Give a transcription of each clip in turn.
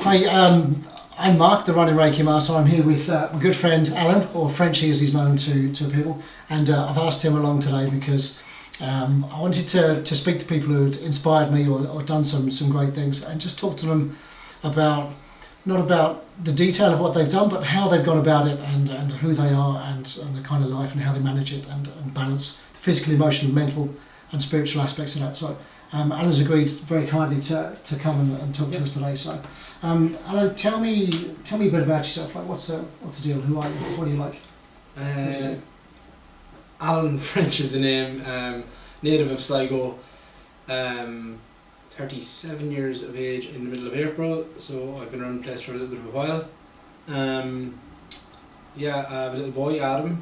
Hi, I'm Mark, the running Reiki Master. I'm here with my good friend Alan, or Frenchie as he's known to people, and I've asked him along today because I wanted to speak to people who'd inspired me or done some great things, and just talk to them about, not about the detail of what they've done, but how they've gone about it, and who they are, and the kind of life and how they manage it, and balance the physical, emotional, mental and spiritual aspects of that. So Alan's agreed very kindly to come and talk to us today. So Alan, tell me a bit about yourself. Like, what's the deal? Who are you? What do you like? Alan French is the name. Native of Sligo. 37 years of age in the middle of April, so I've been around the place for a little bit of a while. I have a little boy, Adam,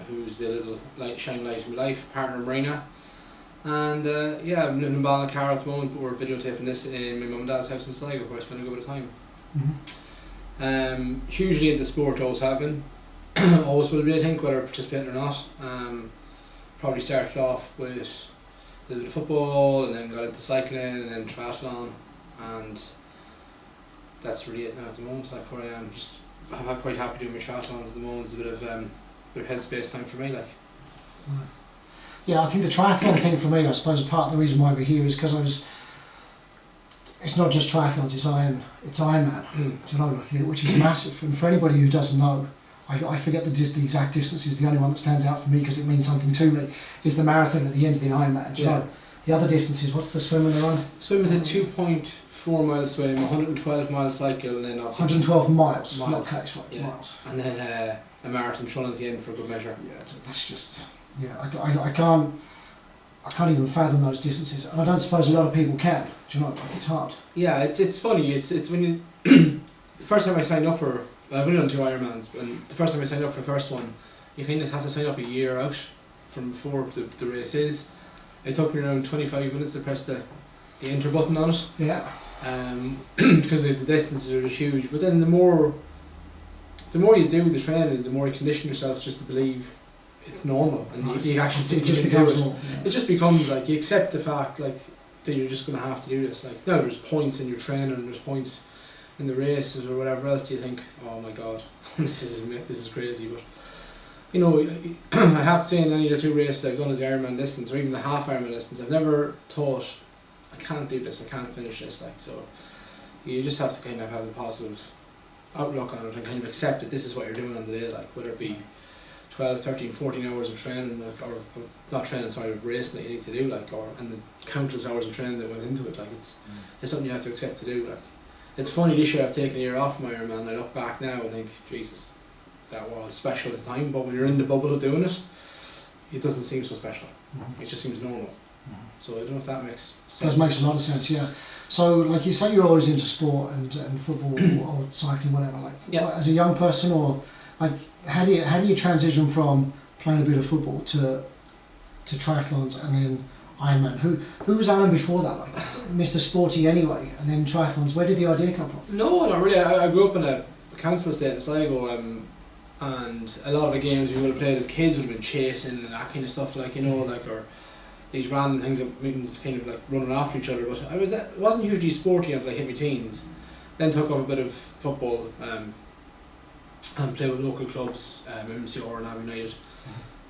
who's the little shining light in my life, partner Marina. And I'm living in Ballincar at the moment, but we're videotaping this in my mum and dad's house in Sligo, where I spend a good bit of time. Mm-hmm. Hugely into sport, always have been. Always will be, I think, whether participating or not. Probably started off with a little bit of football, and then got into cycling, and then triathlon, and that's really it now at the moment. Like, where I am, I'm quite happy doing my triathlons at the moment. It's a bit of headspace time for me, like. Right. Yeah, I think the triathlon thing for me, I suppose part of the reason why we're here is because it's not just triathlons, it's Ironman, do you know, which is massive. And for anybody who doesn't know, I forget the exact distances. The only one that stands out for me, because it means something to me, is the marathon at the end of the Ironman. Do you know? The other distances, what's the swim and the run? Swim is a 2.4 mile swim, 112 mile cycle, and then 112 miles. Not K's, right? Yeah. Miles. And then a marathon run at the end for a good measure. Yeah, that's just, I can't even fathom those distances, and I don't suppose a lot of people can. Do you know? It's hard. Yeah, it's funny. It's when you the first time I signed up for, I've only done 2 Ironmans, and the first time I signed up for the first one, you kind of have to sign up a year out from before the race is. It took me around 25 minutes to press the enter button on it. Yeah. Because the distances are just huge. But then the more you do the training, the more you condition yourself just to believe it's normal, and you actually it just becomes normal. Yeah. It just becomes like you accept the fact that you're just going to have to do this. Like, now there's points in your training, and there's points in the races or whatever else. Do you think, oh my god, this is crazy? But you know, I have to say, in any of the 2 races I've done at the Ironman distance, or even the half Ironman distance, I've never thought, I can't do this, I can't finish this. Like, so you just have to kind of have a positive outlook on it, and kind of accept that this is what you're doing on the day. Like, whether it be 12, 13, 14 hours of training, like, or not training, sorry, of racing that you need to do, like, and the countless hours of training that went into it. Like, it's something you have to accept to do. Like, it's funny, this year I've taken a year off from Ironman, and I look back now and think, Jesus, that was special at the time, but when you're in the bubble of doing it, it doesn't seem so special. It just seems normal. So I don't know if that makes sense. That makes a lot of sense, yeah. So, like you say, you're always into sport and football or cycling, whatever. Like, as a young person, or like, how do you transition from playing a bit of football to triathlons and then Ironman? Who was Alan before that? Like, Mr. Sporty anyway, and then triathlons. Where did the idea come from? No, not really. I grew up in a council estate in Sligo, and a lot of the games we would have played as kids would have been chasing and that kind of stuff, like, you know, like, or these random things that means kind of like running after each other. But I wasn't hugely sporty until I hit my teens. Then took up a bit of football, and played with local clubs, MCR and Abbey United,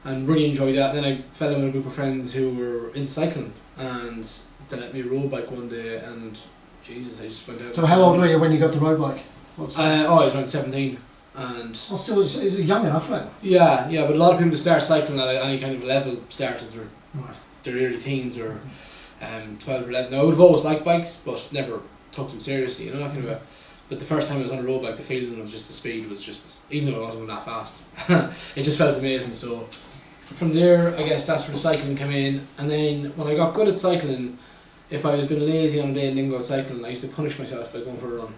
and really enjoyed that. Then I fell in with a group of friends who were in cycling, and they let me road bike one day, and Jesus, I just went out. So how old were you when you got the road bike? I was around 17. And still, is it young enough, right? Yeah, but a lot of people that start cycling at any kind of level started their early teens, or 12 or 11. Now, I would have always liked bikes, but never took them seriously, you know, that kind of way. But the first time I was on a road bike, the feeling of just the speed was just, even though I wasn't going that fast, it just felt amazing. So from there, I guess that's where the cycling came in. And then when I got good at cycling, if I was being lazy on a day and didn't go out cycling, I used to punish myself by going for a run.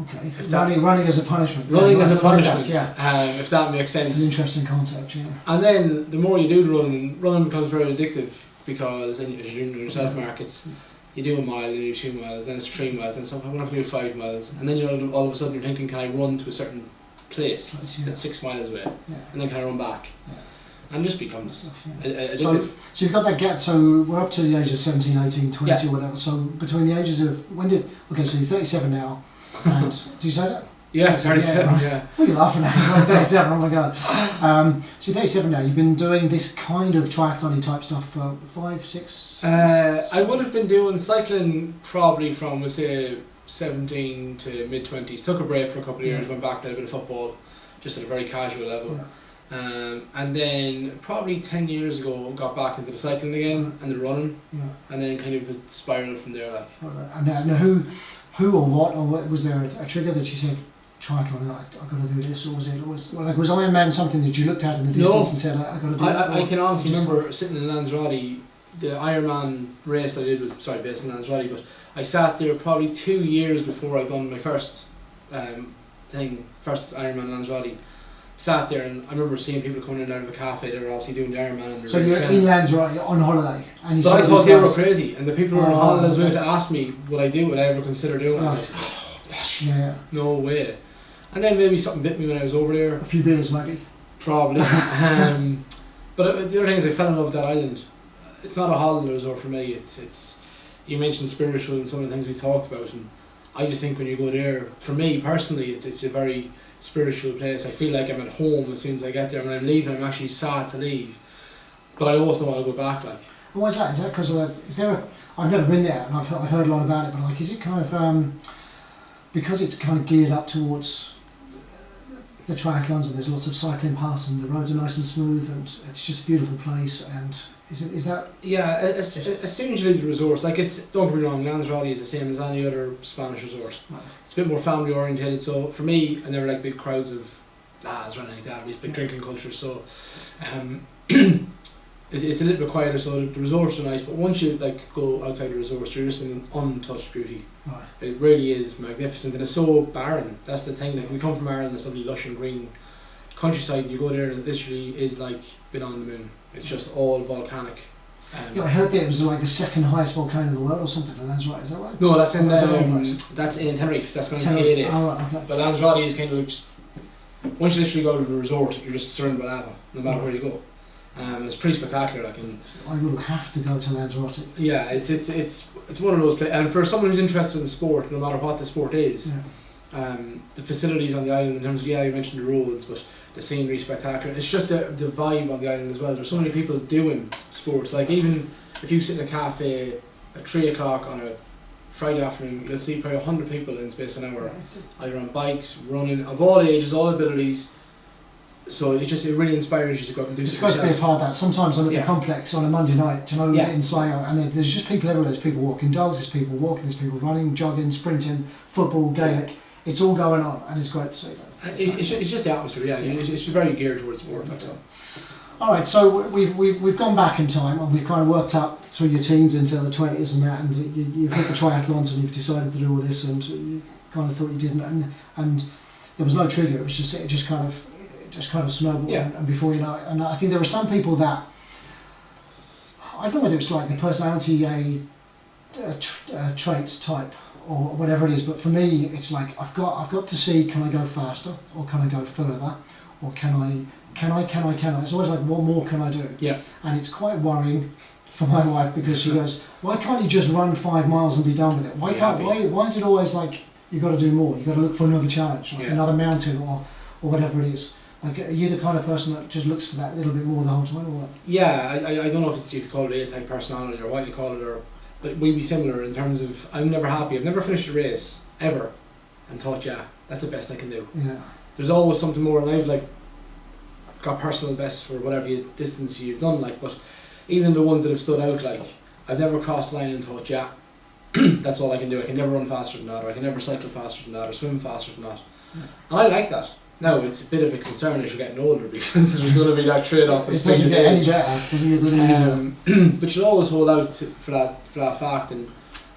Okay, running as a punishment. Running as a punishment, like that, if that makes sense. It's an interesting concept, yeah. And then the more you do the running becomes very addictive, because then, as you know yourself, Mark, you do a mile, and you do 2 miles, then it's 3 miles, then sometimes I'm not going to do 5 miles, and then all of a sudden you're thinking, can I run to a certain place that's 6 miles away, and then can I run back? And just becomes addictive. So you've got that gap, so we're up to the age of 17, 18, 20 or whatever, so between the ages of, so you're 37 now, And do you say that? Yeah, 37, right. yeah. What are you laughing at? I'm 37, oh my god. So you're 37 now, you've been doing this kind of triathlon type stuff for 5, 6? I would have been doing cycling probably from, we'll say, 17 to mid-20s. Took a break for a couple of years, went back to a bit of football, just at a very casual level. Yeah. And then probably 10 years ago got back into the cycling again and the running, and then kind of it spiraled from there. Like. And now who or what was there a trigger that you said, triathlon, I've got to do this, or was it always, was Ironman something that you looked at in the distance and said, I've got to do that? I can honestly remember sitting in Lanzarote, the Ironman race that I did was based in Lanzarote, but I sat there probably 2 years before I'd done my first Ironman Lanzarote. Sat there and I remember seeing people coming in and out of a cafe. They were obviously doing the Ironman. And so you're in Lanzarote on holiday, and you. But I thought they were crazy, and the people who were on holiday as well to ask me would I do, would I ever consider doing it. I was like, no way. And then maybe something bit me when I was over there. A few beers, maybe. Probably. But the other thing is I fell in love with that island. It's not a holiday resort for me. It's you mentioned spiritual and some of the things we talked about, and I just think when you go there, for me personally, it's a very spiritual place. I feel like I'm at home as soon as I get there. When I'm leaving, I'm actually sad to leave, but I also want to go back. Like. And why is that? Is that because is there I've never been there, and I've heard a lot about it, but like, is it kind of because it's kind of geared up towards the triathlons, and there's lots of cycling paths, and the roads are nice and smooth, and it's just a beautiful place. And is that? Yeah, as soon as you leave the resorts, like don't get me wrong, Lanzarote is the same as any other Spanish resort. Right. It's a bit more family orientated. So for me, I never like big crowds of lads or anything like that. These big drinking cultures. So it's a little bit quieter. So the resorts are nice, but once you go outside the resorts, you're just in an untouched beauty. Right. It really is magnificent, and it's so barren. That's the thing. Like, we come from Ireland, it's lovely, lush and green countryside, and you go there, and it literally is like being on the moon. It's just all volcanic. I heard that it was like the second highest volcano in the world or something in Lanzarote. Is that right? No, that's in Tenerife. That's Mount Tenerife. Oh, right, okay. But Lanzarote is kind of just, once you literally go to the resort, you're just surrounded by lava, no matter where you go. It's pretty spectacular. I will have to go to Lanzarote. Yeah, it's one of those places, and for someone who's interested in the sport, no matter what the sport is, the facilities on the island in terms of, you mentioned the roads, but the scenery is spectacular. It's just the vibe on the island as well. There's so many people doing sports. Like, even if you sit in a cafe at 3 o'clock on a Friday afternoon, you'll see probably 100 people in space of an hour, either on bikes, running, of all ages, all abilities. So it really inspires you to go up and do it's something. It's supposed to be a part of that. Sometimes I'm at the complex on a Monday night, in Sligo, and there's just people everywhere. There's people walking dogs, there's people walking, there's people running, jogging, sprinting, football, Gaelic. It's all going on, and it's great to see that. It's just the atmosphere, It's very geared towards sport. All right, so we've gone back in time, and we've kind of worked up through your teens into the 20s and that, and you've hit the triathlons, and you've decided to do all this, and you kind of thought you didn't, and there was no trigger. It just kind of snowballed, and before you know it. And I think there are some people that, I don't know whether it's like the personality traits type or whatever it is, but for me it's like I've got to see, can I go faster, or can I go further, or can I? It's always like, what more can I do? Yeah. And it's quite worrying for my wife, because she goes, why can't you just run 5 miles and be done with it? Why is it always like you got to do more? You got to look for another challenge, like another mountain or whatever it is. Like, are you the kind of person that just looks for that little bit more the whole time, or what? Yeah, I don't know if you call it A-type personality or what you call it, but we'd be similar in terms of, I'm never happy. I've never finished a race ever and thought, that's the best I can do. Yeah. There's always something more, and I've got personal bests for whatever distance you've done, but even the ones that have stood out, I've never crossed the line and thought, that's all I can do. I can never run faster than that, or I can never cycle faster than that, or swim faster than that. Yeah. And I like that. Now, it's a bit of a concern as you're getting older, because there's going to be that trade-off. It doesn't get any better. It doesn't get any easier. But you'll always hold out for that fact. And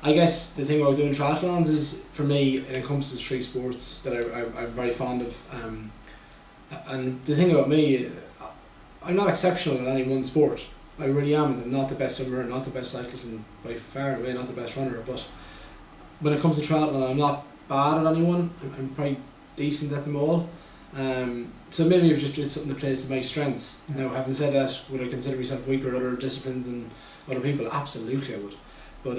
I guess the thing about doing triathlons is, for me, it encompasses 3 sports that I'm very fond of. And the thing about me, I'm not exceptional in any one sport. I really am. I'm not the best swimmer, not the best cyclist, and by far and away not the best runner. But when it comes to triathlon, I'm not bad at anyone. I'm probably decent at them all. So maybe it's something that plays to my strengths. Now, having said that, would I consider myself weaker at other disciplines and other people? Absolutely, I would. But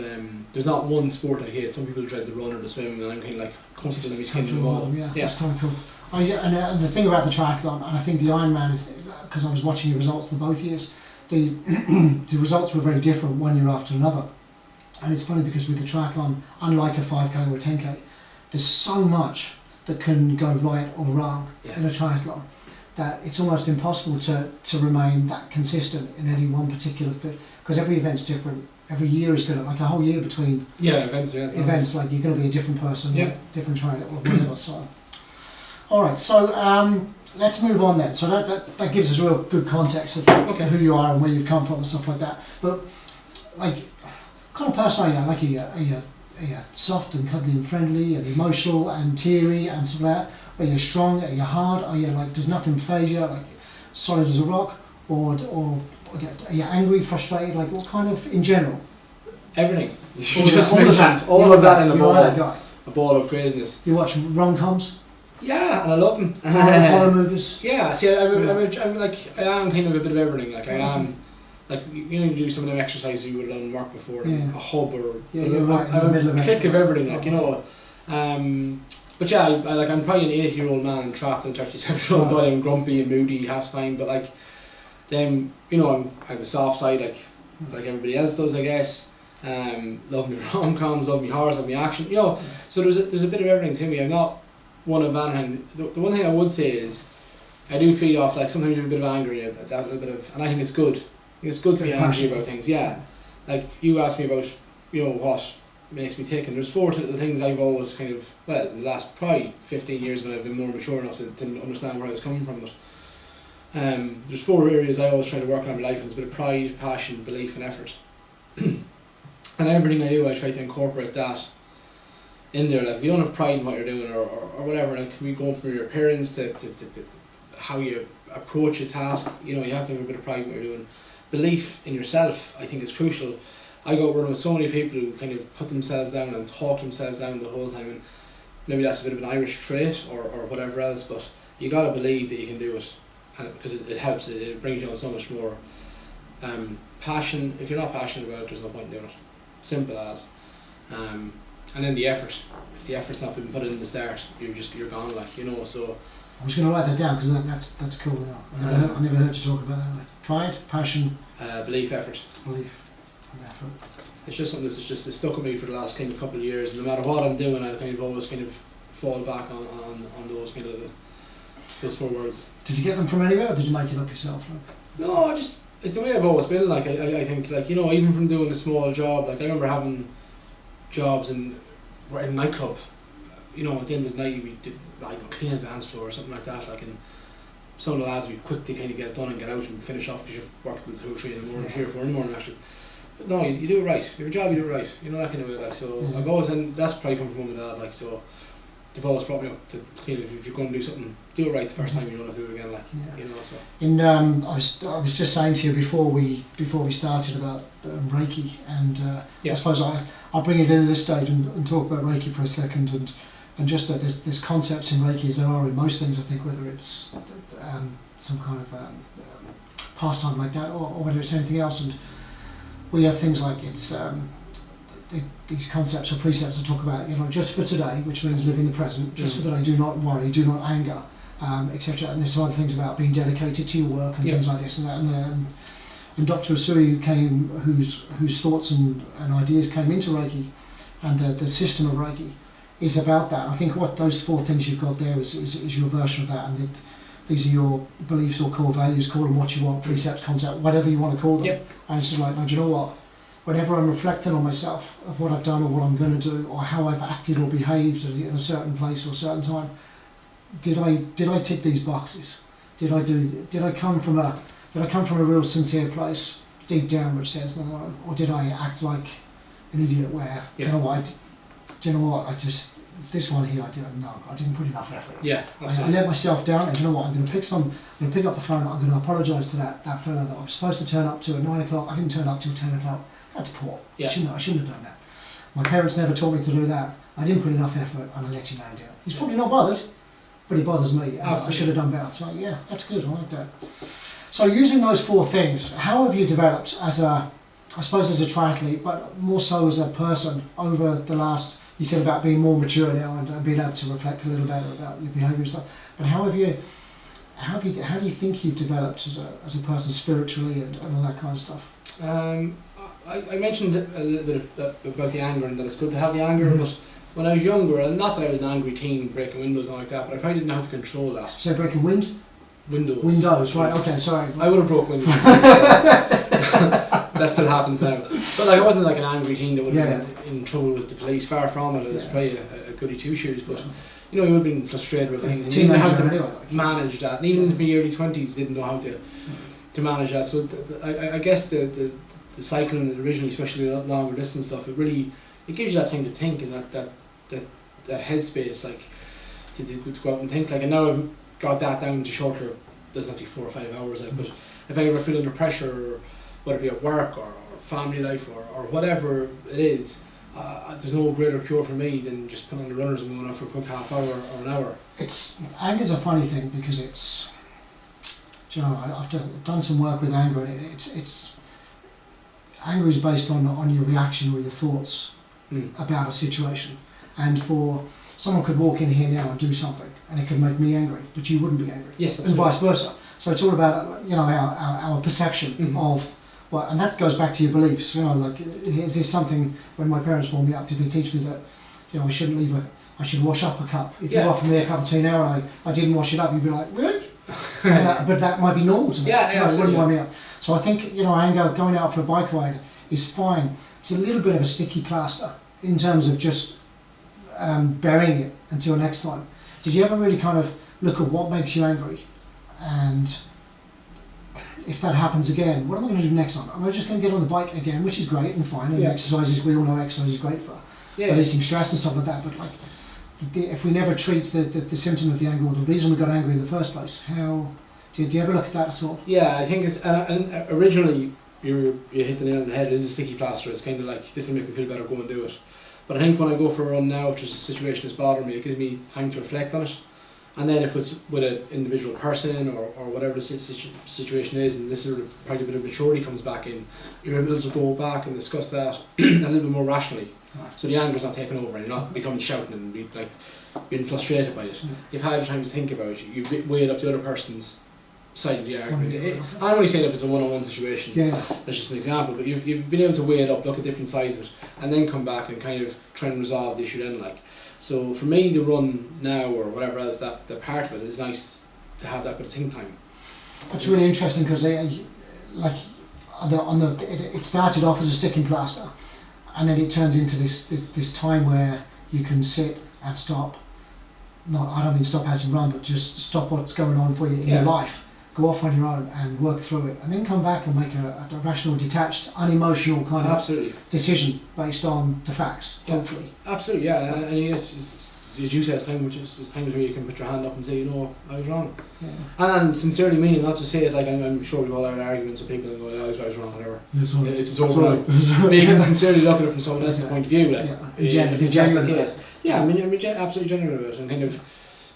there's not one sport I hate. Some people dread the run or the swim, and I'm kind of like comfortable in my skin in the ball. Yeah, that's kind of cool. Oh yeah, and the thing about the triathlon, and I think the Ironman is, because I was watching your results the both years, the the results were very different one year after another. And it's funny because with the triathlon, unlike a 5k or a 10k, there's so much that can go right or wrong in a triathlon that it's almost impossible to remain that consistent in any one particular fit, because every event's different. Every year is going to, like a whole year between events, like you're going to be a different person, like different trainer or whatever. So, all right, so let's move on then. So that gives us a real good context of who you are and where you've come from and stuff like that. But like, kind of person are you? Like, are you soft and cuddly and friendly and emotional and teary and stuff like that? Are you strong? Are you hard? Are you like, does nothing phase you? Like solid as a rock? Or are you angry, frustrated? Like what kind of, in general? Everything. All of that in a ball of craziness. You watch rom-coms? Yeah, and I love them. Horror movies? Yeah, see, I'm like, I am kind of a bit of everything. Like I am, like you do some of them exercises you would have done work before, a hub or a click of everything, like you know. But yeah, I'm probably an 80-year-old man trapped in a 37-year-old body. I'm grumpy and moody half the time, but like, then you know I have a soft side like everybody else does, I guess. Love me rom-coms, love me horrors, love me action. You know, so there's a bit of everything to me. I'm not one of Van. The one thing I would say is I do feed off, like sometimes you have a bit of anger, and I think it's good. I think it's good to be angry about things. Yeah, like you asked me about, you know, what makes me tick, and there's 4 little things I've always kind of, well, the last probably 15 years when I've been more mature enough to understand where I was coming from. But there's 4 areas I always try to work on in my life, and it's a bit of pride, passion, belief, and effort. And everything I do, I try to incorporate that in there. Like if you don't have pride in what you're doing, or whatever, like we go from your appearance to how you approach a task, you know, you have to have a bit of pride in what you're doing. Belief in yourself, I think, is crucial. I go running with so many people who kind of put themselves down and talk themselves down the whole time, and maybe that's a bit of an Irish trait or whatever else, but you got to believe that you can do it, because it helps. It brings you on so much more. Passion. If you're not passionate about it, there's no point in doing it. Simple as. And then the effort. If the effort's not been put in the start, you're gone. Like, you know. So I'm just going to write that down because that's cool. Yeah. I never heard you talk about that. Pride, passion, belief, effort. Belief and effort. It's just something that's just stuck with me for the last kind of couple of years. No matter what I'm doing, I kind of always kind of fall back on those kind of those 4 words. Did you get them from anywhere, or did you make it up yourself? Like? No, it's the way I've always been. Like I think, like, you know, even from doing a small job, like I remember having jobs in a nightclub. You know, at the end of the night we did like clean a dance floor or something like that. Like, and some of the lads would quickly kind of get it done and get out and finish off because you've worked until 2 or 3 in the morning, 3 or 4 in the morning actually. But no, you do it right. Your job, you do it right. You know, that kind of way. Like, so I've always, and that's probably come from mum and dad. Like, so they've always brought me up to kind of, if you're going to do something, do it right the first time. You don't have to do it again. Like, you know. So I was just saying to you before we started about Reiki, and I suppose I'll bring it in at this stage and talk about Reiki for a second, and just that there's concepts in Reiki as there are in most things. I think whether it's some kind of pastime like that, or whether it's anything else, and we have things like it's these concepts or precepts that talk about, you know, just for today, which means live in the present. Just for today, do not worry, do not anger, etc. And there's some other things about being dedicated to your work and things like this and that. And Dr. Usui came, whose thoughts and ideas came into Reiki, and the system of Reiki is about that. I think what those 4 things you've got there is your version of that, and these are your beliefs or core values. Call them what you want, precepts, concept, whatever you want to call them. And it's just like, no, do you know what? Whenever I'm reflecting on myself of what I've done or what I'm going to do or how I've acted or behaved in a certain place or a certain time, did I tick these boxes? Did I come from a real sincere place deep down which says no, or did I act like an idiot where do you know what? I just, this one here I didn't put enough effort. Yeah, I let myself down, and do you know what? I'm going to pick up the phone. I'm going to apologise to that fella that I was supposed to turn up to at 9 o'clock. I didn't turn up till 10 o'clock. That's poor. I shouldn't have done that. My parents never taught me to do that. I didn't put enough effort, and I let you man down. He's probably not bothered, but he bothers me. I should have done better. So yeah, that's good. I like that. So using those 4 things, how have you developed as a I suppose as a triathlete, but more so as a person over the last, you said about being more mature now and being able to reflect a little better about your behaviour and stuff. But how do you think you've developed as a person spiritually and all that kind of stuff? I mentioned a little bit about the anger, and that it's good to have the anger, but when I was younger, and not that I was an angry teen breaking windows and like that, but I probably didn't know how to control that. So breaking windows. Windows, right? Okay, sorry. I would have broke windows. That still happens now. But like, I wasn't like an angry teen that would have been in trouble with the police. Far from it. I was probably a goody two shoes, but you know, you would have been frustrated with things, and you didn't know how to manage that. And even in my early 20s, didn't know how to manage that. So I guess the cycling originally, especially longer distance stuff, it gives you that time to think, and that headspace, like to go out and think. Like, and now I've got that down to shorter. Doesn't have to be 4 or 5 hours. Like, but if I ever feel under pressure, or whether it be at work or family life or whatever it is, there's no greater cure for me than just putting on the runners and going out for a quick half hour or an hour. Anger's a funny thing, because it's, you know, I've done some work with anger, and it's anger is based on your reaction or your thoughts about a situation. And for someone could walk in here now and do something, and it could make me angry, but you wouldn't be angry. Yes, and vice versa. So it's all about, you know, our perception of. Well, and that goes back to your beliefs. You know, like, is this something? When my parents brought me up, did they teach me that, you know, I should wash up a cup? If you offered me a cup of tea now and I didn't wash it up, you'd be like, really? But that might be normal to me. Yeah, it wouldn't wind me up. So I think, you know, anger, going out for a bike ride is fine. It's a little bit of a sticky plaster in terms of just burying it until next time. Did you ever really kind of look at what makes you angry, and if that happens again, what am I going to do next time? Am I just going to get on the bike again, which is great and fine, and exercises, we all know exercise is great for releasing stress and stuff like that, but like, if we never treat the symptom of the anger or the reason we got angry in the first place, how do you ever look at that at all? Yeah, I think it's, and originally you hit the nail on the head. It is a sticky plaster. It's kind of like, this will make me feel better, go and do it. But I think when I go for a run now, if there's a situation that's bothering me, it gives me time to reflect on it. And then if it's with an individual person or whatever the situation is, and this is probably a bit of maturity comes back in, you're able to go back and discuss that a little bit more rationally. So the anger's not taking over, and you're not becoming shouting and being frustrated by it. You've had time to think about it. You've weighed up the other person's side of the argument. I'm only saying if it's a one-on-one situation. That's just an example. But you've been able to weigh it up, look at different sides of it, and then come back and kind of try and resolve the issue then. Like, so for me, the run now or whatever else, that part of it is nice to have that bit of think time. That's really interesting, because it started off as a sticking plaster, and then it turns into this time where you can sit and stop. I don't mean stop as in run, but just stop what's going on for you in your life. Go off on your own and work through it, and then come back and make a rational, detached, unemotional kind of decision based on the facts, hopefully. Absolutely, yeah. And yes, as you say, it's times where you can put your hand up and say, you know, I was wrong. And sincerely meaning, not to say it like I'm sure we've all had arguments with people and go, I was wrong, whatever. It's over now. But you can sincerely look at it from someone else's point of view. Like, if you're genuine about it. Yeah, I mean, I'm absolutely genuine about it, and kind of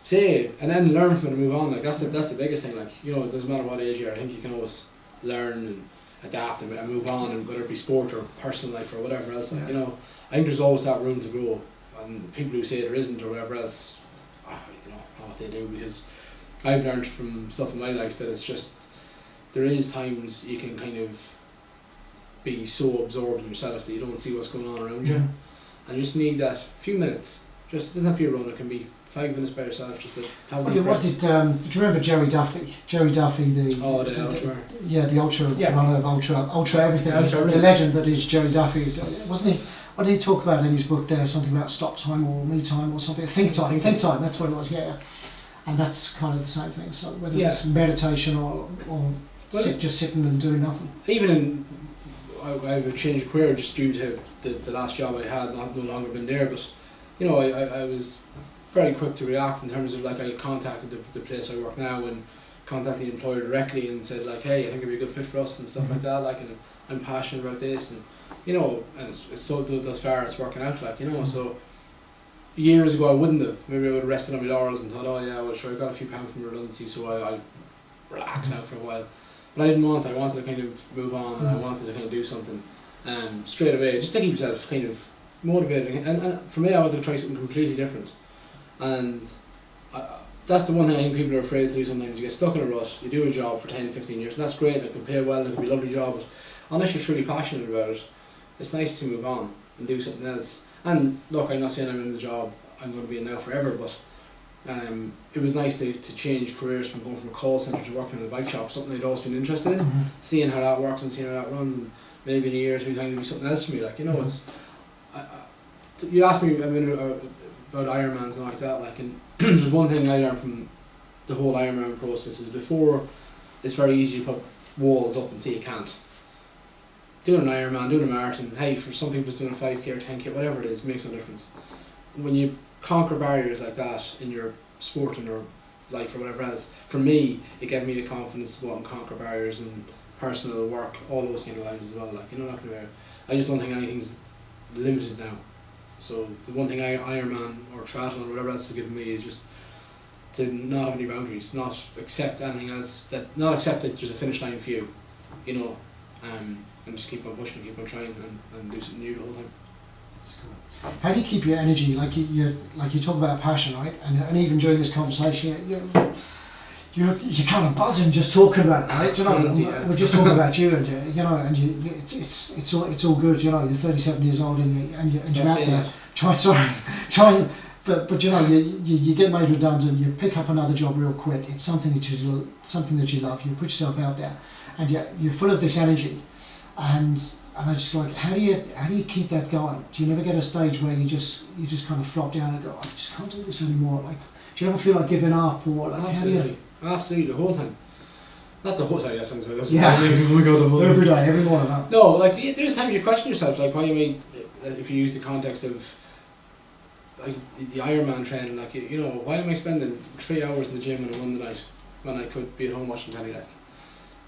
say, and then learn from it and move on. Like, that's the biggest thing. Like, you know, it doesn't matter what age you are. I think you can always learn and adapt and move on, and whether it be sport or personal life or whatever else. Like, you know, I think there's always that room to grow. And people who say there isn't or whatever else, I don't know what they do, because I've learned from stuff in my life that it's just, there is times you can kind of be so absorbed in yourself that you don't see what's going on around you, and you just need that few minutes. Just, it doesn't have to be a run, it can be 5 minutes by yourself, just to have do you remember Jerry Duffy? Jerry Duffy, the ultra. The ultra runner of ultra everything. The legend that is Jerry Duffy, wasn't he? What did he talk about in his book there? Something about stop time or me time or something. Think time. That's what it was. Yeah. And that's kind of the same thing. So whether it's meditation or just sitting and doing nothing. Even I've a changed career just due to the last job I had, no longer been there. But you know, I was very quick to react in terms of, like, I contacted the place I work now and contacted the employer directly and said, like, hey, I think it'd be a good fit for us and stuff like that. Like, and I'm passionate about this, and you know, and it's so thus far it's working out, like, you know. So years ago I wouldn't have. Maybe I would have rested on my laurels and thought, oh yeah, well sure, I got a few pounds from redundancy, so I'll relax now for a while. But I didn't want. I wanted to kind of move on, and I wanted to kind of do something. straight away, just to keep yourself kind of motivated. And for me, I wanted to try something completely different. And that's the one thing I think people are afraid to do sometimes. You get stuck in a rut, you do a job for 10, 15 years, and that's great, and it can pay well, and it can be a lovely job, but unless you're truly passionate about it, it's nice to move on and do something else. And look, I'm not saying I'm in the job I'm going to be in now forever, but it was nice to change careers from going from a call centre to working in a bike shop, something I'd always been interested in, seeing how that works and seeing how that runs, and maybe in a year or 2 times it'll be something else for me. Like, you know, it's you asked me about Ironmans and like that, like, and there's one thing I learned from the whole Ironman process is before it's very easy to put walls up and say you can't. Doing an Ironman, doing a marathon, hey, for some people it's doing a 5k or 10k, whatever it is, makes no difference. When you conquer barriers like that in your sport and your life or whatever else, for me, it gave me the confidence to go out and conquer barriers and personal work, all those kind of lines as well. Like, you know, not gonna, I just don't think anything's limited now. So the one thing Ironman or triathlon or whatever else has given me is just to not have any boundaries, not accept anything else, not accept that there's a finish line for you, you know, and just keep on pushing, keep on trying, and do something new the whole time. How do you keep your energy? Like you talk about passion, right? And even during this conversation, you're kind of buzzing just talking about it, right? You know, we're just talking about you, and you know, and it's all good. You know, you're 37 years old, and you're out there trying. But you know, you get made redundant. You pick up another job real quick. It's something that you love. You put yourself out there, and you're full of this energy, and I just like, how do you keep that going? Do you never get a stage where you just kind of flop down and go, I just can't do this anymore? Like, do you ever feel like giving up or like? Absolutely, the whole time. Not the whole time. That sounds like that's every day, every morning. Huh? No, like there's times you question yourself, like why you made, if you use the context of like the Ironman training, like you know, why am I spending 3 hours in the gym on a Monday night when I could be at home watching telly, like?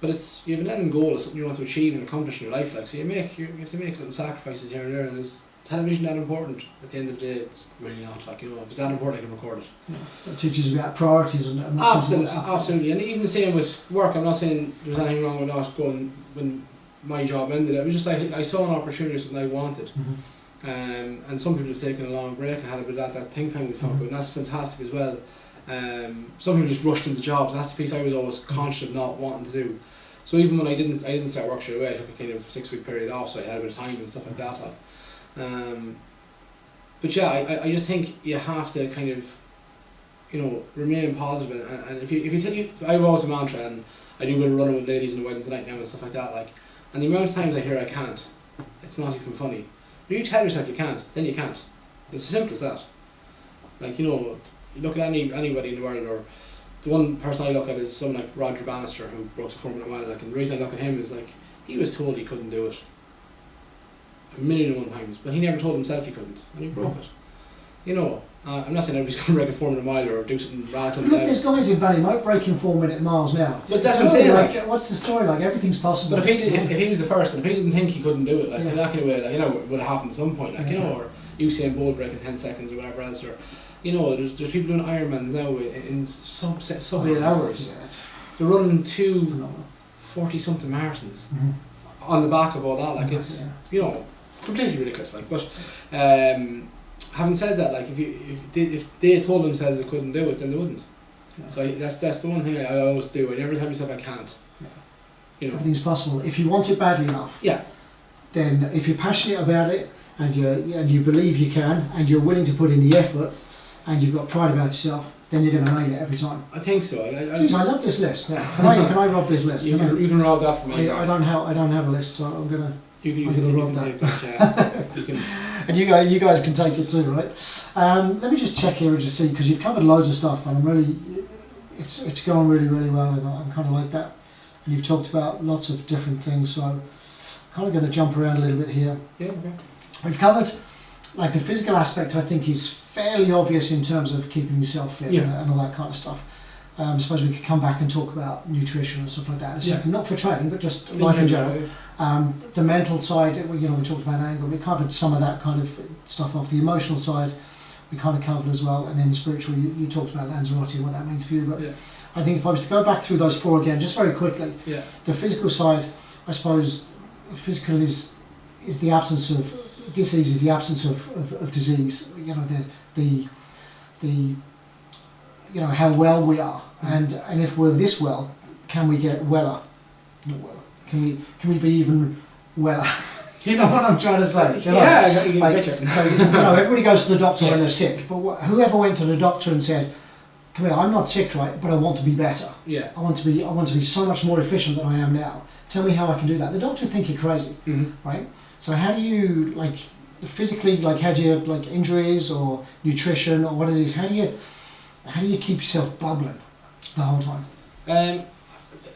But it's, you have an end goal, it's something you want to achieve and accomplish in your life, like, so you have to make little sacrifices here and there. And is television that important? At the end of the day, it's really not. Like, you know, if it's that important, I can record it. Yeah. So it teaches about priorities and absolutely. And even the same with work. I'm not saying there's anything wrong with not going when my job ended. It was just I saw an opportunity, something I wanted. And some people have taken a long break and had a bit of that think time we talk about, and that's fantastic as well. Some people just rushed into jobs, and that's the piece I was always conscious of not wanting to do. So even when I didn't start work straight away, I took a kind of 6-week period off, so I had a bit of time and stuff like that. But yeah, I just think you have to kind of, you know, remain positive. And if you tell I have always a mantra, and I do a bit of running with ladies in the weddings night now and stuff like that. Like, and the amount of times I hear I can't, it's not even funny. But you tell yourself you can't, then you can't. It's as simple as that. Like, you know, you look at anybody in the world, or the one person I look at is someone like Roger Bannister, who broke the 4-minute mile. Like, and the reason I look at him is like, he was told he couldn't do it 1,000,001 times, but he never told himself he couldn't, and he broke it. You know, I'm not saying everybody's going to break a 4-minute mile or do something radical. Look, there's guys in Ballymount breaking 4-minute miles now. But that's what I'm saying. Like, what's the story? Like, everything's possible. But if he was the first, and if he didn't think he couldn't do it, like, in that kind of way, like, you know, it would have happened at some point, like, you know, or Usain Bolt breaking 10 seconds or whatever else, or, you know, there's people doing Ironmans now in sub 8 hours. They're running 2 40-something marathons on the back of all that. Like, it's, you know, completely ridiculous. Like, but having said that, like, if they told themselves they couldn't do it, then they wouldn't. So that's the one thing I always do. I never tell myself I can't. You know, everything's possible if you want it badly enough. Then if you're passionate about it, and you believe you can, and you're willing to put in the effort, and you've got pride about yourself, then you're going to nail it every time. I think so. Jeez, I love this list. Can I rob this list? You can rob that for me. I don't have a list, so I'm gonna rob that. And you guys can take it too, right? Let me just check here and just see, because you've covered loads of stuff, and I'm really, it's going really, really well, and I'm kind of like that. And you've talked about lots of different things, so I'm kind of going to jump around a little bit here. Yeah. Okay. We've covered, like, the physical aspect. I think is fairly obvious in terms of keeping yourself fit and all that kind of stuff. I suppose we could come back and talk about nutrition and stuff like that in a second. Not for training, but just life in general. The mental side, you know, we talked about anger. We covered some of that kind of stuff off. The emotional side, we kind of covered as well. And then spiritual, you talked about Lanzarote and what that means for you. But I think if I was to go back through those 4 again, just very quickly, the physical side, I suppose, physical is is the absence of disease, is the absence of disease. You know, the you know, how well we are, and if we're this well, can we get weller? Not weller. Can we be even weller? You know what I'm trying to say? Do you know? Yeah, So, you know, everybody goes to the doctor when they're sick, but whoever went to the doctor and said, "Come here, I'm not sick, right? But I want to be better. Yeah. I want to be so much more efficient than I am now. Tell me how I can do that." The doctor would think you're crazy, right? So how do you, like, physically, like, how do you, like, injuries or nutrition or what it is? How do you keep yourself bubbling the whole time?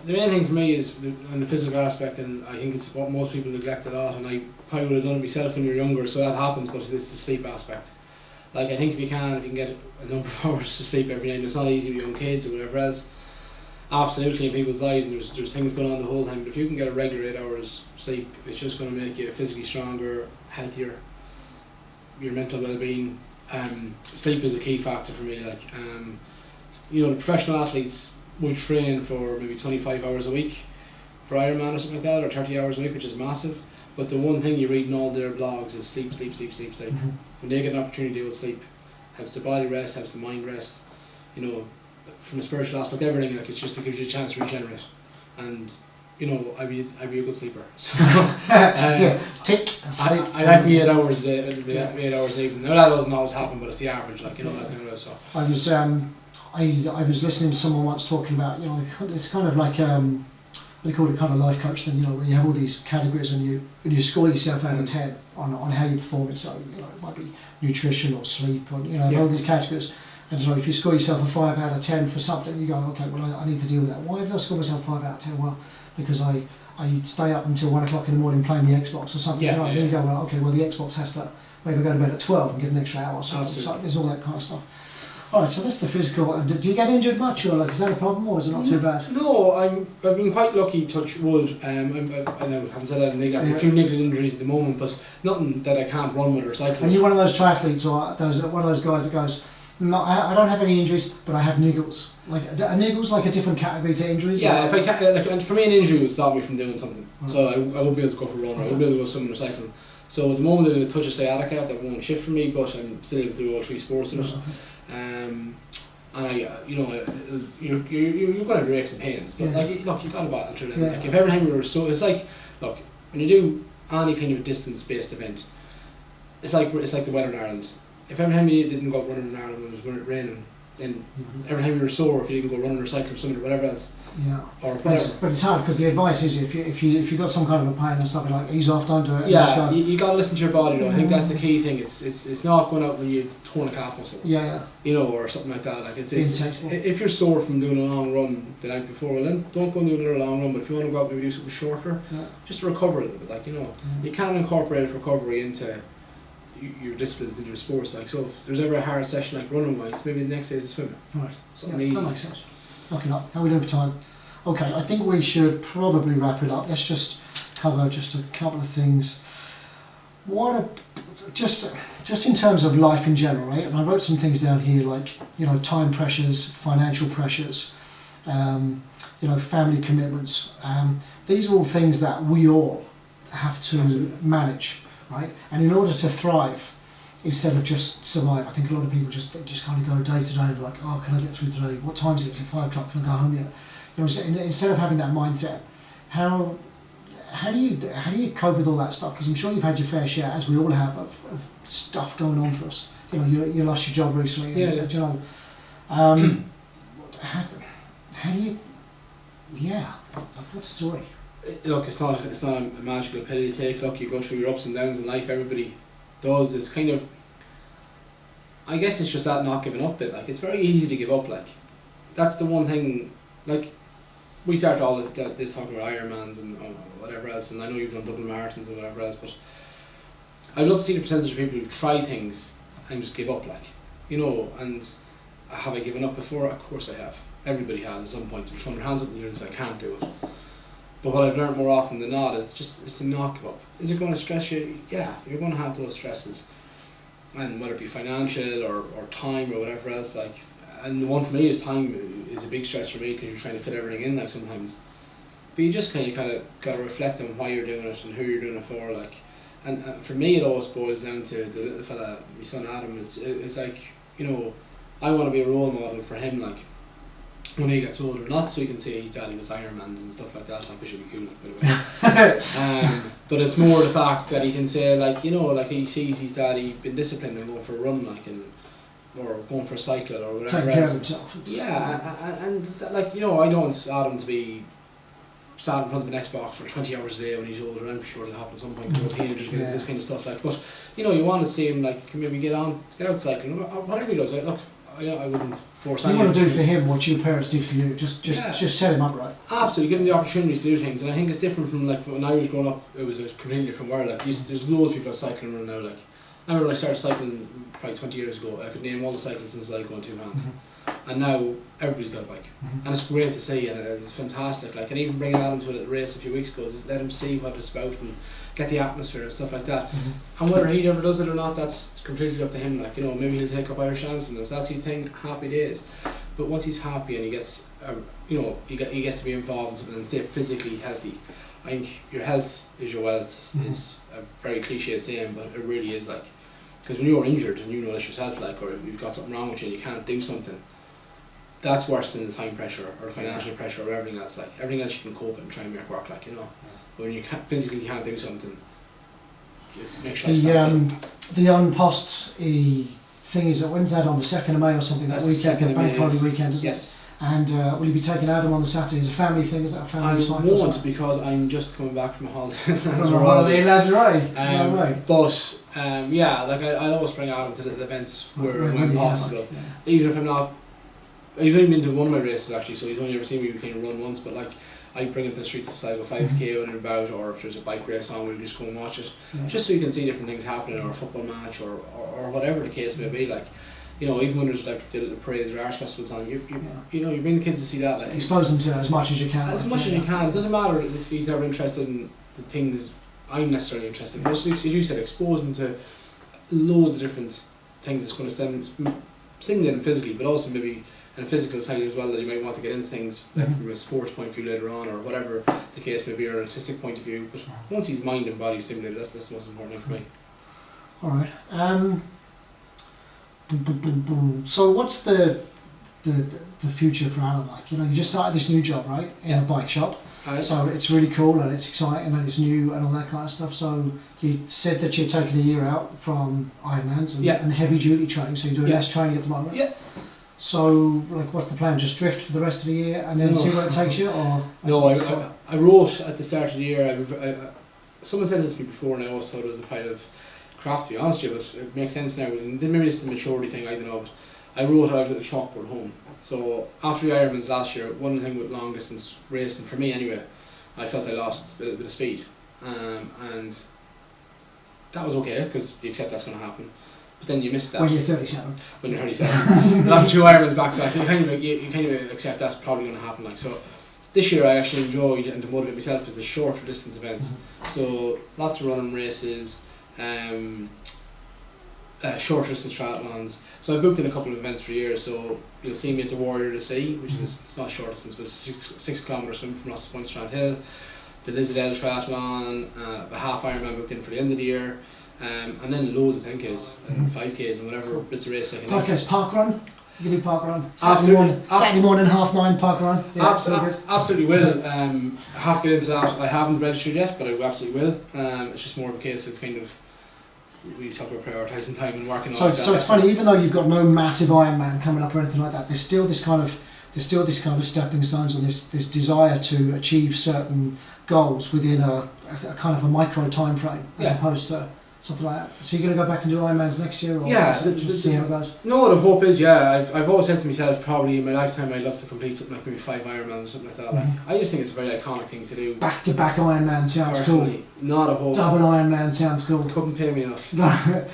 The main thing for me is on the physical aspect, and I think it's what most people neglect a lot, and I probably would have done it myself when you're younger, so that happens, but it's the sleep aspect. Like, I think if you can get a number of hours to sleep every night, and it's not easy with young kids or whatever else, absolutely, in people's lives, and there's things going on the whole time, but if you can get a regular 8 hours sleep, it's just going to make you physically stronger, healthier, your mental well-being. Sleep is a key factor for me. Like, you know, the professional athletes would train for maybe 25 hours a week for Ironman or something like that, or 30 hours a week, which is massive. But the one thing you read in all their blogs is sleep, sleep, sleep, sleep, sleep. When they get an opportunity to do with sleep, helps the body rest, helps the mind rest. You know, from a spiritual aspect, everything. Like, it's just, it gives you a chance to regenerate. And you know, I'd be a good sleeper. So, yeah, tick. Sleep. I like me 8 hours a day, 8 hours a evening. Now that doesn't always happen, but it's the average. Like, you know, that thing about. So I was listening to someone once talking about, you know, it's kind of like they call it kind of life coach thing, you know, where you have all these categories and you score yourself out of 10 on how you perform it. So, you know, it might be nutrition or sleep, or, you know, all these categories. And so if you score yourself a 5 out of 10 for something, you go, okay, well, I need to deal with that. Why did I score myself 5 out of 10? Well, because I stay up until 1 o'clock in the morning playing the Xbox or something. Then you go, well, okay, well, the Xbox has to maybe go to bed at 12 and get an extra hour. So there's all that kind of stuff. All right, so that's the physical. Do you get injured much, or like, is that a problem, or is it not too bad? No, I've been quite lucky, touch wood. I haven't said that, I've a few niggling injuries at the moment, but nothing that I can't run with or cycle. And you're one of those triathletes, or one of those guys that goes, no, I don't have any injuries, but I have niggles. Like, a niggle's like a different category to injuries. Yeah, if I can, like, and for me, an injury would stop me from doing something. Right. So I wouldn't be able to go for a run, or I wouldn't be able to go swimming or cycling. So at the moment, I'm in a touch of sciatica that won't shift for me, but I'm still able to do all 3 sports in it. And you're going to have aches and pains, but like, look, you got to battle through it. Like, if every time you were it's like, look, when you do any kind of distance-based event, it's like the weather in Ireland. If every time you didn't go running in Ireland when it was raining, then every time you were sore, if you didn't go running or cycling or swimming or whatever else. Yeah. Or whatever. But it's hard, because the advice is if you got some kind of a pain or something, like, ease off, don't do it. Yeah, you got to listen to your body though. I think that's the key thing. It's not going out when you've torn a calf muscle. Yeah. You know, or something like that. Like, it's if you're sore from doing a long run the night before, well, then don't go and do another long run. But if you want to go out and maybe do something shorter, just to recover a little bit. Like, you know, you can incorporate recovery into your disciplines, into your sports. Like, so if there's ever a hard session like running wise, maybe the next day is swimming. Right. Something easy. That makes sense. Okay, how are we doing for time? Okay, I think we should probably wrap it up. Let's just cover just a couple of things. Just in terms of life in general, right? And I wrote some things down here, like, you know, time pressures, financial pressures, you know, family commitments. These are all things that we all have to manage, right? And in order to thrive, instead of just survive, I think a lot of people just kind of go day to day. They're like, oh, can I get through today? What time is it? Is it 5 o'clock? Can I go home yet? You know, instead of having that mindset, how do you cope with all that stuff? Because I'm sure you've had your fair share, as we all have, of stuff going on for us. You know, you lost your job recently. You know, how do you? Yeah, like, what's the story? Look, it's not a magical pill you take. Look, you go through your ups and downs in life. Everybody does. It's kind of, I guess it's just that not giving up bit. Like, it's very easy to give up. Like, that's the one thing. Like, we start all this talking about Ironmans and whatever else, and I know you've done Dublin marathons and whatever else, but I'd love to see the percentage of people who try things and just give up. Like, you know, and have I given up before? Of course I have. Everybody has at some point. They're throwing their hands up in the air and say, I can't do it. But what I've learned more often than not is to not give up. Is it going to stress you? Yeah, you're going to have those stresses, and whether it be financial or time or whatever else. Like, and the one for me is time is a big stress for me, because you're trying to fit everything in, like, sometimes. But you just kind of got to reflect on why you're doing it and who you're doing it for. Like, And for me, it always boils down to the little fella, my son Adam. It's like, you know, I want to be a role model for him, like, when he gets older, not so he can say his daddy was Ironmans and stuff like that, like, which would be cool, like, by the way. But it's more the fact that he can say, like, you know, like, he sees his daddy being disciplined and going for a run, like, and or going for a cycle or whatever. Taking care of himself. Yeah, and like, you know, I don't want Adam to be sat in front of an Xbox for 20 hours a day when he's older. I'm sure it'll happen at some point because teenagers get this kind of stuff, like. But you know, you want to see him, like, can maybe get out cycling, whatever he does. Like, look, I wouldn't force anyone. You want to do for him what your parents did for you. Just set him up right. Absolutely, give him the opportunities to do things, and I think it's different from, like, when I was growing up. It was a completely different world. Like, there's loads of people out cycling around now. Like, I remember when I started cycling probably 20 years ago, I could name all the cyclists since I go on two hands. And now everybody's got a bike. And it's great to see, and it's fantastic. Like, and even bringing Adam to a little race a few weeks ago, just let him see what it's about and get the atmosphere and stuff like that. And whether he ever does it or not, that's completely up to him. Like, you know, maybe he'll take up Irish dance, and if that's his thing, happy days. But once he's happy and he gets, you know, he gets to be involved in something and stay physically healthy. I think your health is your wealth is a very cliched saying, but it really is, like, because when you're injured and you know this yourself, like, or you've got something wrong with you and you can't do something, that's worse than the time pressure or the financial pressure or everything else. Like, everything else you can cope and try and make work, like, you know. But when you physically can't do something, make sure the unpost thing is that when's that, on the 2nd of May or something? That weekend, the bank holiday weekend, isn't it? And will you be taking Adam on the Saturday? Is it a family thing? Is that a family cycle? I won't, because I'm just coming back from a holiday. From a holiday in Lanzarote. But yeah, like, I always bring Adam to the events when possible. Like, even if I'm not. He's only been to one of my races, actually, so he's only ever seen me kind of run once. But, like, I bring him to the streets to cycle 5k on and about, or if there's a bike race on, we'll just go and watch it, just so you can see different things happening, or a football match, or whatever the case may be. Like, you know, even when there's, like, the parades or arts festivals on, you know, you bring the kids to see that. Like, expose them to as much as you can. As much as you can. It doesn't matter if he's never interested in the things I'm necessarily interested in. But as you said, expose them to loads of different things that's going to stimulate them physically, but also maybe in a physical side as well, that you might want to get into things, like, from a sports point of view later on, or whatever the case may be, or an artistic point of view. But once he's mind and body stimulated, that's the most important thing for me. Alright. So what's the future for Alan like? You know, you just started this new job, right, in a bike shop. So it's really cool and it's exciting and it's new and all that kind of stuff. So you said that you're taking a year out from Ironmans and heavy duty training, so you're doing less training at the moment. Yeah. So, like, what's the plan? Just drift for the rest of the year and then see where it takes you? Or I wrote at the start of the year. Someone said this to me before, and I always thought it was a pile of crap, to be honest with you, but it makes sense now. And maybe it's the maturity thing, I don't know. But I wrote out a little chalkboard at home. So after the Ironmans last year, one of the things with long distance racing, for me anyway, I felt I lost a bit of speed, and that was okay, because you accept that's going to happen. But then you miss that. When you're 37. When you're 37. And after 2 Ironmans back to back, you kind of accept that's probably going to happen. Like, so this year I actually enjoyed, and to motivate myself, is the shorter distance events. So lots of running races, short distance triathlons. So I booked in a couple of events for years. So you'll see me at the Warrior to Sea, which is, it's not short distance, but it's a 6 kilometre swim from Ross Point Strand Hill. The Lisdale triathlon, a half Ironman booked in for the end of the year. And then loads of 10Ks and 5Ks and whatever bits of race I can 5Ks, park run? You can do park run? Saturday morning, 9:30 park run? Yeah, absolutely will. I have to get into that. I haven't registered yet, but I absolutely will. It's just more of a case of kind of, we talk about prioritising time and working on it. So it's funny, even though you've got no massive Ironman coming up or anything like that, there's still this kind of stepping stones and this desire to achieve certain goals within a kind of a micro time frame, as opposed to something like that. So you're going to go back and do Ironmans next year, or just see how it goes? No, the hope is, I've always said to myself, probably in my lifetime I'd love to complete something like maybe 5 Ironmans or something like that. Like, I just think it's a very iconic thing to do. Back-to-back Ironman sounds cool. Not a whole. Double Ironman sounds cool. Couldn't pay me enough.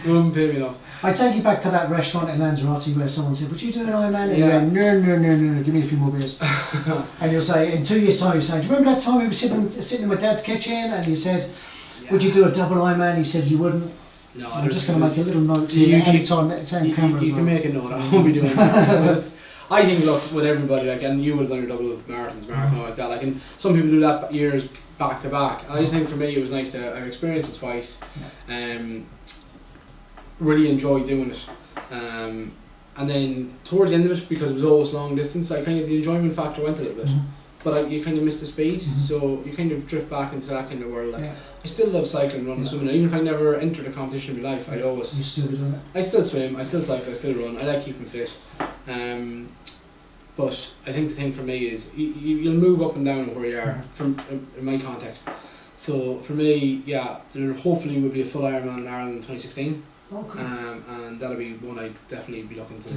Couldn't pay me enough. I take you back to that restaurant in Lanzarote where someone said, "Would you do an Ironman?" And you went, no, give me a few more beers. And you'll say, in 2 years' time, you say, "Do you remember that time we were sitting in my dad's kitchen and you said, would you do a double Ironman?" He said, "You wouldn't." No, I'm just going to make a little note to you anytime it's on camera. You can make a note. I won't be doing that. I think, look, with everybody, like, and you would have done your double marathons, marathon, like that, like, and some people do that years back to back, and I just think for me it was nice to, I've experienced it twice, really enjoyed doing it, and then towards the end of it, because it was always long distance, I kind of, the enjoyment factor went a little bit, but you kind of miss the speed, so you kind of drift back into that kind of world, like, I still love cycling, running, swimming, even if I never entered a competition in my life, I'd always... You still be doing it? I still swim, I still cycle, I still run, I like keeping fit, but I think the thing for me is, you'll move up and down where you are, from in my context, so for me, yeah, there hopefully will be a full Ironman in Ireland in 2016. Oh, cool. And that'll be one I'd definitely be looking to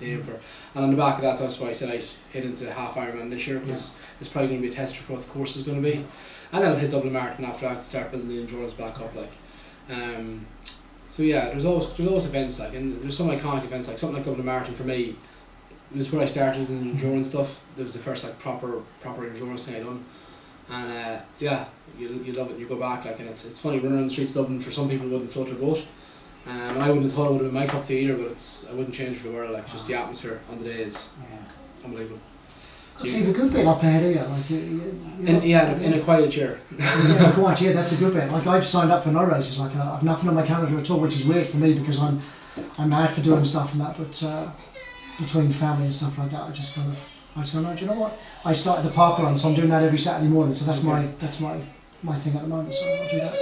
aim for. And on the back of that, that's why I said I'd hit into the half Ironman this year, because it's probably going to be a tester for what the course is going to be. And then I'll hit double marathon after that to start building the endurance back up. Like, so yeah, there's always events, like, and there's some iconic events, like something like double marathon for me. It was where I started in endurance stuff. That was the first like proper endurance thing I done. And yeah, you love it. You go back, like, and it's funny running on the streets of Dublin. For some people, wouldn't float their boat. I wouldn't have thought it would have been my cup of tea either, but I wouldn't change for the world. Like, just the atmosphere on the day is unbelievable. So you have a good bit up ahead of you, like in a quiet chair. Yeah, quiet, yeah, that's a good bit. Like, I've signed up for no races. Like, I've nothing on my calendar at all, which is weird for me because I'm mad for doing stuff and that. But between family and stuff like that, I just go, no, do you know what? I started the park run, so I'm doing that every Saturday morning. So that's my thing at the moment. So I'll do that.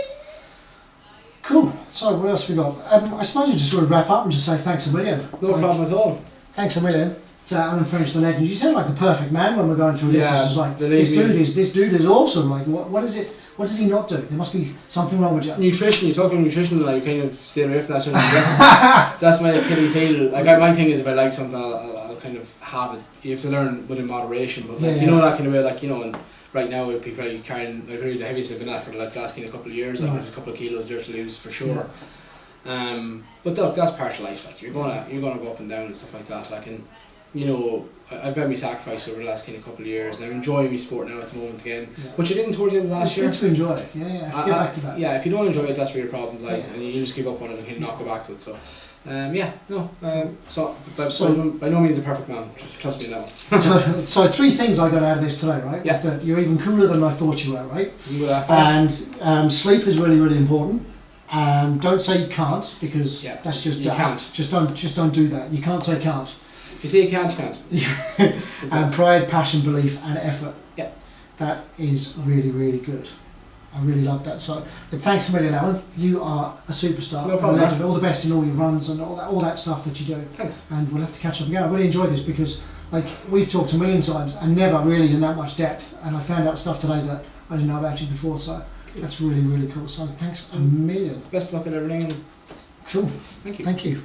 Cool. So what else have we got? I suppose you just want to wrap up and just say thanks a million. No problem at all. Thanks a million to Alan French, the legend. You sound like the perfect man when we're going through this. This is like, this dude is awesome. Like, what is it? What does he not do? There must be something wrong with you. Nutrition. You're talking nutrition, like, kind of stay away from that sort of thing. That's my Achilles heel. Like, my thing is, if I like something, I'll kind of have it. You have to learn within moderation, but like, you know, that kind of way, like, you know, and right now I'd be probably carrying like really the heaviest I've been at for like last kind of couple of years. Like, there's a couple of kilos there to lose for sure. But look, that's part of life. Like, you're gonna go up and down and stuff like that. Like, and you know, I've had my sacrifice over the last kind of couple of years, and I'm enjoying my sport now at the moment again, which I didn't towards the end of last year. It's good to enjoy it. Yeah. Let's get back to that. Yeah, if you don't enjoy it, that's where your problems lie, and you just give up on it and kind of not go back to it. So. So by no means a perfect man. Just trust me in that one. So 3 things I got out of this today, right? Yeah. Is that you're even cooler than I thought you were, right? And sleep is really, really important. And don't say you can't, because that's just daft. Just don't do that. You can't say can't. If you say you can't, you can't. And pride, passion, belief, and effort. Yeah. That is really, really good. I really love that. So thanks a million, Alan. You are a superstar. No problem. All the best in all your runs and all that stuff that you do. Thanks. And we'll have to catch up again. I really enjoyed this because, like, we've talked a million times and never really in that much depth. And I found out stuff today that I didn't know about you before. So that's really, really cool. So thanks a million. Best of luck with everything. Cool. Thank you. Thank you.